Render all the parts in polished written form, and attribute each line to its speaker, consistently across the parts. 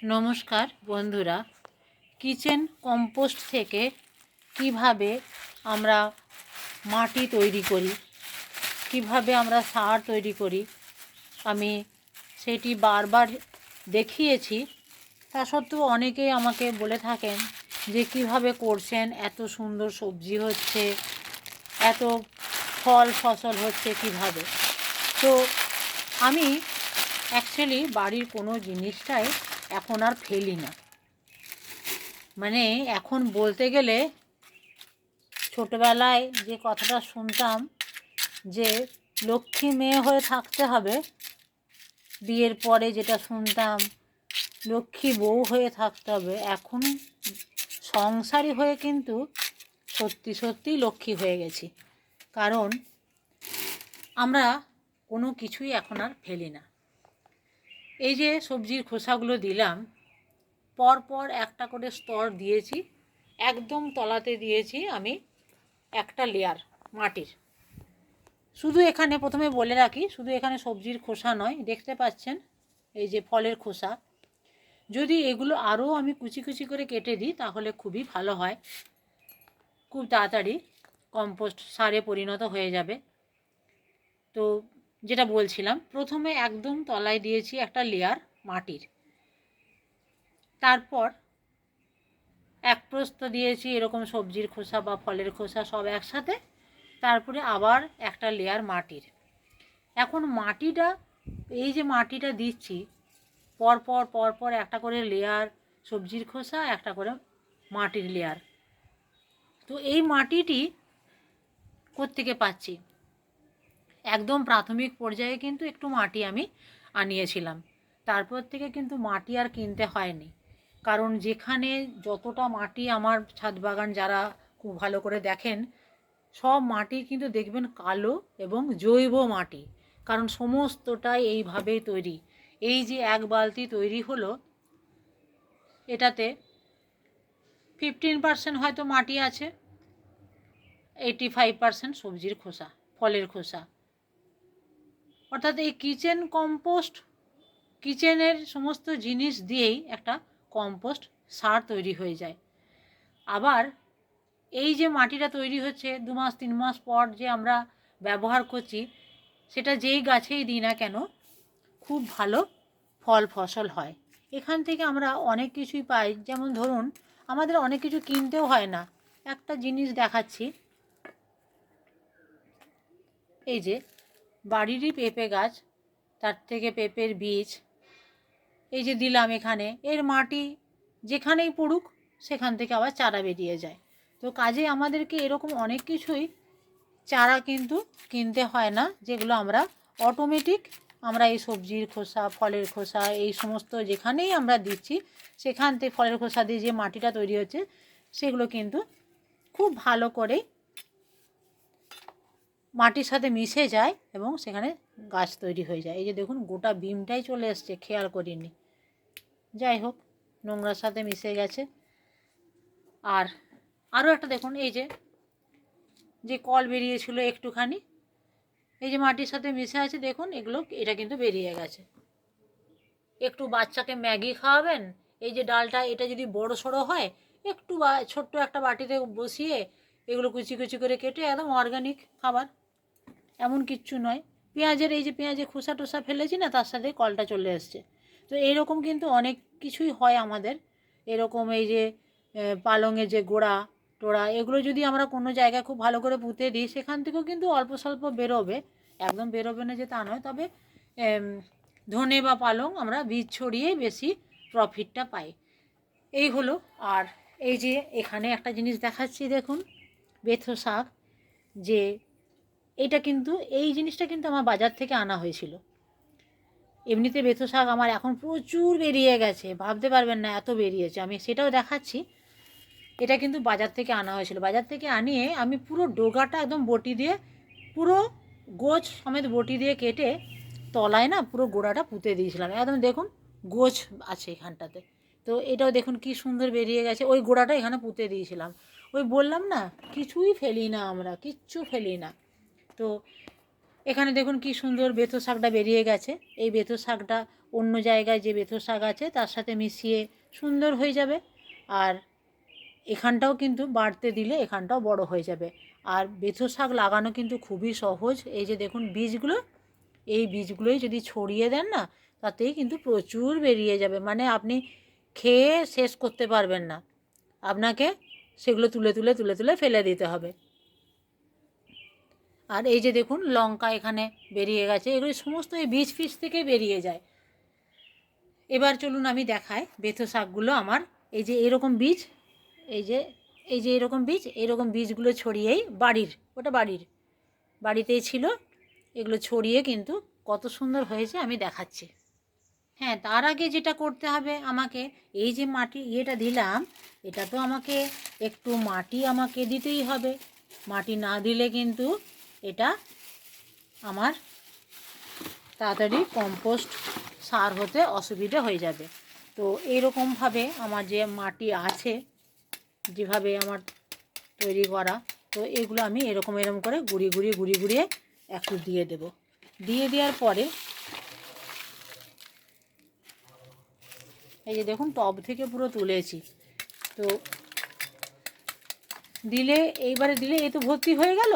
Speaker 1: নমস্কার বন্ধুরা, kitchen compost থেকে কিভাবে আমরা মাটি তৈরি করি, কিভাবে আমরা সার তৈরি করি, আমি সেটি বারবার দেখিয়েছি। তা সত্ত্বেও অনেকেই আমাকে বলে থাকেন যে কিভাবে করছেন, এত সুন্দর সবজি হচ্ছে, এত ফল ফসল হচ্ছে কিভাবে। তো আমি অ্যাকচুয়ালি বাড়ির কোনো জিনিসটাই এখন আর ফেলি না। মানে এখন বলতে গেলে ছোটোবেলায় যে কথাটা শুনতাম যে লক্ষ্মী মেয়ে হয়ে থাকতে হবে, বিয়ের পরে যেটা শুনতাম লক্ষ্মী বউ হয়ে থাকতে হবে, এখন সংসারী হয়ে কিন্তু সত্যি সত্যি লক্ষ্মী হয়ে গেছি। কারণ আমরা কোনো কিছুই এখন আর ফেলি না। এই যে সবজির খোসাগুলো দিলাম, পরপর একটা করে স্তর দিয়েছি, একদম তলাতে দিয়েছি আমি একটা লেয়ার মাটির। শুধু এখানে প্রথমে বলে রাখি, শুধু এখানে সবজির খোসা নয়, দেখতে পাচ্ছেন এই যে ফলের খোসা। যদি এগুলো আরও আমি কুচি কুচি করে কেটে দিই তাহলে খুবই ভালো হয়, খুব তাড়াতাড়ি কম্পোস্ট সারে পরিণত হয়ে যাবে। তো যেটা বলছিলাম, প্রথমে একদম তলায় দিয়েছি একটা লেয়ার মাটির, তারপর এক প্রস্থ দিয়েছি এরকম সবজির খোসা বা ফলের খোসা সব একসাথে, তারপরে আবার একটা লেয়ার মাটির। এখন মাটিটা, এই যে মাটিটা দিচ্ছি পরপর পরপর একটা করে লেয়ার সবজির খোসা, একটা করে মাটির লেয়ার। তো এই মাটিটি কোত্থেকে পাচ্ছি? একদম প্রাথমিক পর্যায়ে কিন্তু একটু মাটি আমি আনিয়েছিলাম, তারপর থেকে কিন্তু মাটি আর কিনতে হয়নি। কারণ যেখানে যতটা মাটি আমার ছাদ বাগান যারা খুব ভালো করে দেখেন, সব মাটি কিন্তু দেখবেন কালো এবং জৈব মাটি, কারণ সমস্তটাই এইভাবেই তৈরি। এই যে এক বালতি তৈরি হলো, এটাতে 15% হয়তো মাটি আছে, 85% সবজির খোসা, ফলের খোসা। অর্থাৎ এই কিচেন কম্পোস্ট, কিচেনের সমস্ত জিনিস দিয়েই একটা কম্পোস্ট সার তৈরি হয়ে যায়। আবার এই যে মাটিটা তৈরি হচ্ছে 2 মাস 3 মাস পর যে আমরা ব্যবহার করছি, সেটা যেই গাছেই দিই না কেন খুব ভালো ফল ফসল হয়। এখান থেকে আমরা অনেক কিছুই পাই, যেমন ধরুন আমাদের অনেক কিছু কিনতেও হয় না। একটা জিনিস দেখাচ্ছি, এই যে বাড়িরই পেঁপে গাছ, তার থেকে পেঁপের বীজ এই যে দিলাম এখানে, এর মাটি যেখানেই পড়ুক সেখান থেকে আবার চারা বেরিয়ে যায়। তো কাজে আমাদেরকে এরকম অনেক কিছুই চারা কিন্তু কিনতে হয় না, যেগুলো আমরা অটোমেটিক আমরা এই সবজির খোসা, ফলের খোসা, এই সমস্ত যেখানেই আমরা দিচ্ছি সেখান থেকে ফলের খোসা দিয়ে যে মাটিটা তৈরি হচ্ছে সেগুলো কিন্তু খুব ভালো করে মাটির সাথে মিশে যায় এবং সেখানে গাছ তৈরি হয়ে যায়। এই যে দেখুন গোটা বিমটাই চলে এসছে, খেয়াল করিনি। যাই হোক, নোংরার সাথে মিশে গেছে। আর আরও একটা দেখুন, এই যে যে কল বেরিয়েছিল একটুখানি, এই যে মাটির সাথে মিশে আছে দেখুন, এটা কিন্তু বেরিয়ে গেছে। একটু বাচ্চাকে ম্যাগি খাওয়াবেন, এই যে ডালটা এটা যদি বড় সড়ো হয়, একটু ছোট্ট একটা বাটিতে বসিয়ে এগুলো কুচি কুচি করে কেটে একদম অর্গানিক খাবার, এমন কিচ্ছু নয়। পেঁয়াজের এই যে পেঁয়াজের খোসা টোসা ফেলেছি না, তার সাথে কলটা চলে এসছে। তো এইরকম কিন্তু অনেক কিছুই হয় আমাদের এরকম। এই যে পালংয়ের যে গোড়া টোড়া, এগুলো যদি আমরা কোনো জায়গায় খুব ভালো করে পুঁতে দিই, সেখান থেকেও কিন্তু অল্প স্বল্প বেরোবে, একদম বেরোবে না যে তা নয়। তবে ধনে বা পালং আমরা বীজ ছড়িয়ে বেশি প্রফিটটা পাই, এই হলো। আর এই যে এখানে একটা জিনিস দেখাচ্ছি দেখুন, বেথো শাক, যে এইটা কিন্তু, এই জিনিসটা কিন্তু আমার বাজার থেকে আনা হয়েছিল। এমনিতে বেথো শাক আমার এখন প্রচুর বেরিয়ে গেছে, ভাবতে পারবেন না এত বেরিয়েছে, আমি সেটাও দেখাচ্ছি। এটা কিন্তু বাজার থেকে আনা হয়েছিল, বাজার থেকে আনিয়ে আমি পুরো ডোগাটা একদম বটি দিয়ে, পুরো গোছ সমেত বটি দিয়ে কেটে তলায় না পুরো গোড়াটা পুঁতে দিয়েছিলাম। একদম দেখুন গোছ আছে এখানটাতে। তো এটাও দেখুন কি সুন্দর বেরিয়ে গেছে, ওই গোড়াটা এখানে পুঁতে দিয়েছিলাম। ওই বললাম না, কিছুই ফেলি না আমরা, কিচ্ছু ফেলি না। তো এখানে দেখুন কি সুন্দর বেথো শাকটা বেরিয়ে গেছে। এই বেথো শাকটা অন্য জায়গায় যে বেথো শাক আছে তার সাথে মিশিয়ে সুন্দর হয়ে যাবে। আর এখানটাও কিন্তু বাড়তে দিলে এখানটাও বড় হয়ে যাবে। আর বেথো শাক লাগানো কিন্তু খুবই সহজ। এই যে দেখুন বীজগুলো, এই বীজগুলোই যদি ছড়িয়ে দেন না, তাতেই কিন্তু প্রচুর বেরিয়ে যাবে, মানে আপনি খেয়ে শেষ করতে পারবেন না। আপনাকে সেগুলো তুলে তুলে তুলে তুলে ফেলে দিতে হবে। আর এই যে দেখুন লঙ্কা এখানে বেরিয়ে গেছে, এগুলো সমস্ত এই বীজ ফিজ থেকে বেরিয়ে যায়। এবার চলুন আমি দেখাই বেথো শাকগুলো আমার। এই যে এরকম বীজ, এই যে এরকম বীজগুলো ছড়িয়েই ওটা বাড়িতেই ছিল, এগুলো ছড়িয়ে কিন্তু কত সুন্দর হয়েছে আমি দেখাচ্ছি। হ্যাঁ, তার আগে যেটা করতে হবে আমাকে, এই যে মাটি ইয়েটা দিলাম, এটা তো আমাকে একটু মাটি আমাকে দিতেই হবে। মাটি না দিলে কিন্তু এটা আমার তাড়াতাড়ি কম্পোস্ট সার হতে অসুবিধে হয়ে যাবে। তো এইরকমভাবে আমার যে মাটি আছে, যেভাবে আমার তৈরি করা, তো এগুলো আমি এরকম করে গুঁড়িয়ে একটু দিয়ে দেব। দিয়ে দেওয়ার পরে এই যে দেখুন টব থেকে পুরো তুলেছি। তো এইবারে দিলে এই তো ভর্তি হয়ে গেল।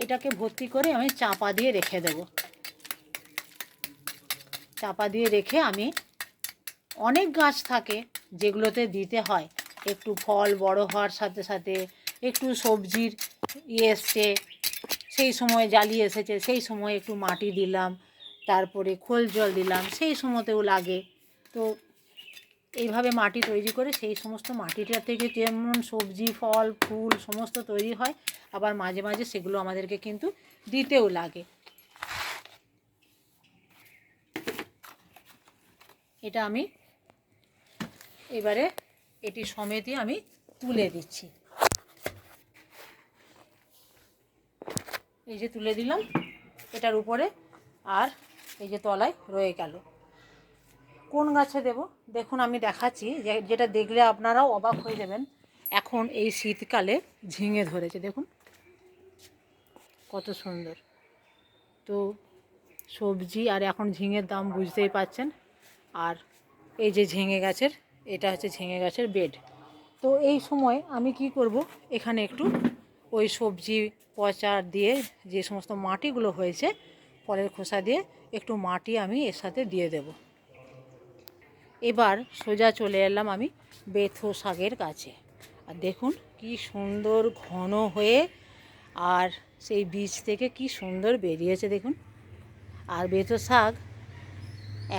Speaker 1: এটাকে ভর্তি করে আমি চাপা দিয়ে রেখে দেব। চাপা দিয়ে রেখে আমি, অনেক গাছ থাকে যেগুলোতে দিতে হয়, একটু ফল বড় হওয়ার সাথে সাথে একটু সবজির এসছে, সেই সময় জালি এসেছে, সেই সময় একটু মাটি দিলাম, তারপরে খোল জল দিলাম, সেই সময়তেও লাগে। তো এইভাবে মাটি তৈরি করে সেই সমস্ত মাটিটা থেকে যেমন সবজি ফল ফুল সমস্ত তৈরি হয়, আবার মাঝে মাঝে সেগুলো আমাদেরকে কিন্তু দিতেও লাগে। এটা আমি এবারে এটি সমেতই আমি তুলে দিচ্ছি। এই যে তুলে দিলাম এটার উপরে, আর এই যে তলায় রয়ে গেল। কোন গাছে দেব দেখুন আমি দেখাচ্ছি, যেটা দেখলে আপনারাও অবাক হয়ে যাবেন। এখন এই শীতকালে ঝিঙে ধরেছে, দেখুন কত সুন্দর। তো সবজি আর এখন ঝিঙের দাম বুঝতেই পাচ্ছেন। আর এই যে ঝিঙে গাছের, এটা হচ্ছে ঝিঙে গাছের বেড। তো এই সময় আমি কি করব, এখানে একটু ওই সবজি পচা দিয়ে যে সমস্ত মাটিগুলো হয়েছে ফলের খোসা দিয়ে একটু মাটি আমি এর সাথে দিয়ে দেব। এবার সোজা চলে এলাম আমি বেথো শাকের কাছে। আর দেখুন কি সুন্দর ঘন হয়ে, আর সেই বীজ থেকে কি সুন্দর বেরিয়েছে দেখুন। আর বেথো শাক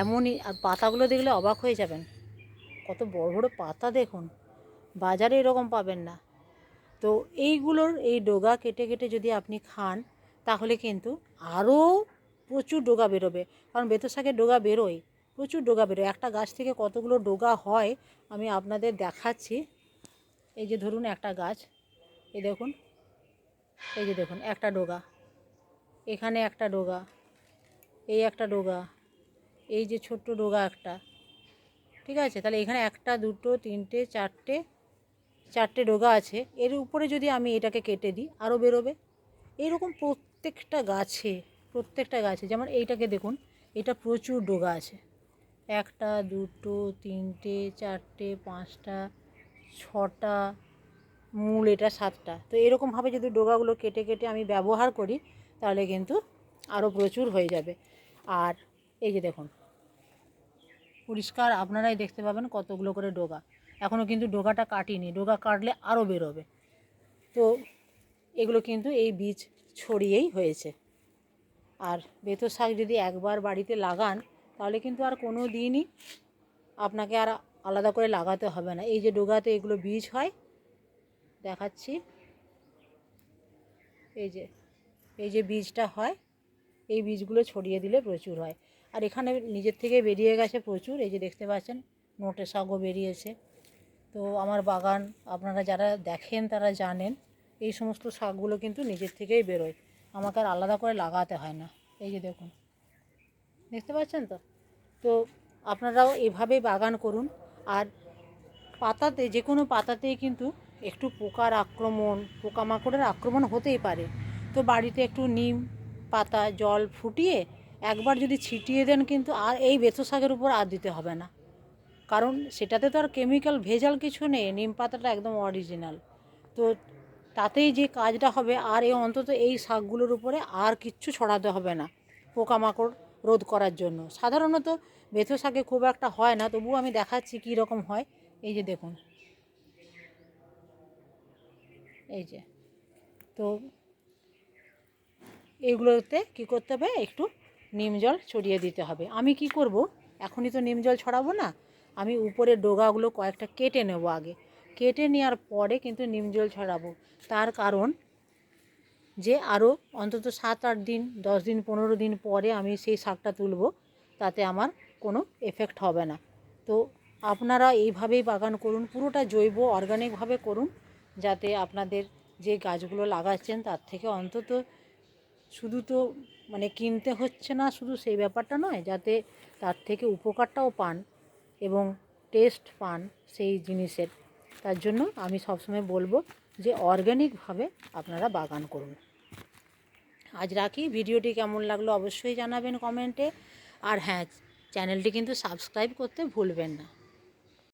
Speaker 1: এমনই, আর পাতাগুলো দেখলে অবাক হয়ে যাবেন, কত বড় বড় পাতা দেখুন, বাজারে এরকম পাবেন না। তো এইগুলোর এই ডগা কেটে কেটে যদি আপনি খান, তাহলে কিন্তু আরও প্রচুর ডগা বেরোবে। কারণ বেথো শাকের ডগা বেরোয়, প্রচুর ডগা বেরোয়। একটা গাছ থেকে কতগুলো ডগা হয় আমি আপনাদের দেখাচ্ছি। এই যে ধরুন একটা গাছ, এই দেখুন, এই যে দেখুন একটা ডগা, এখানে একটা ডগা, এই একটা ডগা, এই যে ছোট্ট ডগা একটা, ঠিক আছে। তাহলে এখানে একটা দুটো তিনটে চারটে ডগা আছে। এর উপরে যদি আমি এটাকে কেটে দিই আরও বেরোবে। এইরকম প্রত্যেকটা গাছে যেমন এইটাকে দেখুন, এটা প্রচুর ডগা আছে, একটা দুটো তিনটে চারটে পাঁচটা ছটা, মূল এটা 7টা। তো এরকমভাবে যদি ডগাগুলো কেটে কেটে আমি ব্যবহার করি, তাহলে কিন্তু আরও প্রচুর হয়ে যাবে। আর এই যে দেখুন পরিষ্কার আপনারাই দেখতে পাবেন কতগুলো করে ডগা। এখনও কিন্তু ডগাটা কাটিনি, ডগা কাটলে আরও বেরোবে। তো এগুলো কিন্তু এই বীজ ছড়িয়েই হয়েছে। আর বেথো শাক যদি একবার বাড়িতে লাগান, তাহলে কিন্তু আর কোনো দিনই আপনাকে আর আলাদা করে লাগাতে হবে না। এই যে ডগাতে এগুলো বীজ হয়, দেখাচ্ছি, এই যে বীজটা হয়, এই বীজগুলো ছড়িয়ে দিলে প্রচুর হয়। আর এখানে নিজের থেকে বেরিয়ে গেছে প্রচুর, এই যে দেখতে পাচ্ছেন নোটে শাকও বেরিয়েছে। তো আমার বাগান আপনারা যারা দেখেন তারা জানেন, এই সমস্ত শাকগুলো কিন্তু নিজের থেকেই বেরোয়, আমাকে আর আলাদা করে লাগাতে হয় না। এই যে দেখুন, দেখতে পাচ্ছেন তো। তো আপনারাও এভাবেই বাগান করুন। আর পাতাতে, যে কোনো পাতাতেই কিন্তু একটু পোকামাকড়ের আক্রমণ হতেই পারে। তো বাড়িতে একটু নিম পাতা জল ফুটিয়ে একবার যদি ছিটিয়ে দেন কিন্তু আর এই বেথো শাকের উপর আর দিতে হবে না, কারণ সেটাতে তো আর কেমিক্যাল ভেজাল কিছু নেই, নিম পাতাটা একদম অরিজিনাল। তো তাতেই যে কাজটা হবে, আর অন্তত এই শাকগুলোর উপরে আর কিচ্ছু ছড়াতে হবে না পোকামাকড় রোধ করার জন্য। সাধারণত বেথো শাকে খুব একটা হয় না, তবুও আমি দেখাচ্ছি কী রকম হয়। এই যে দেখুন, এই যে, তো এইগুলোতে কী করতে হবে, একটু নিম জল ছড়িয়ে দিতে হবে। আমি কি করব, এখনই তো নিম জল ছড়াবো না, আমি উপরে ডোগাগুলো কয়েকটা কেটে নেব আগে, কেটে নেওয়ার পরে কিন্তু নিম জল ছড়াবো। তার কারণ যে আরও অন্তত 7-8 দিন, 10 দিন, 15 দিন পরে আমি সেই শাকটা তুলব, তাতে আমার কোনো এফেক্ট হবে না। তো আপনারা এইভাবেই বাগান করুন, পুরোটা জৈব অর্গানিকভাবে করুন, যাতে আপনাদের যে গাছগুলো লাগাচ্ছেন তার থেকে অন্তত শুধু তো মানে কিনতে হচ্ছে না, শুধু সেই ব্যাপারটা নয়, যাতে তার থেকে উপকারটাও পান এবং টেস্ট পান সেই জিনিসের। তার জন্য আমি সবসময় বলবো যে অর্গ্যানিকভাবে আপনারা বাগান করুন। আজ রাখি, ভিডিওটি কেমন লাগলো অবশ্যই জানাবেন কমেন্টে। আর হ্যাঁ, চ্যানেলটি কিন্তু সাবস্ক্রাইব করতে ভুলবেন না।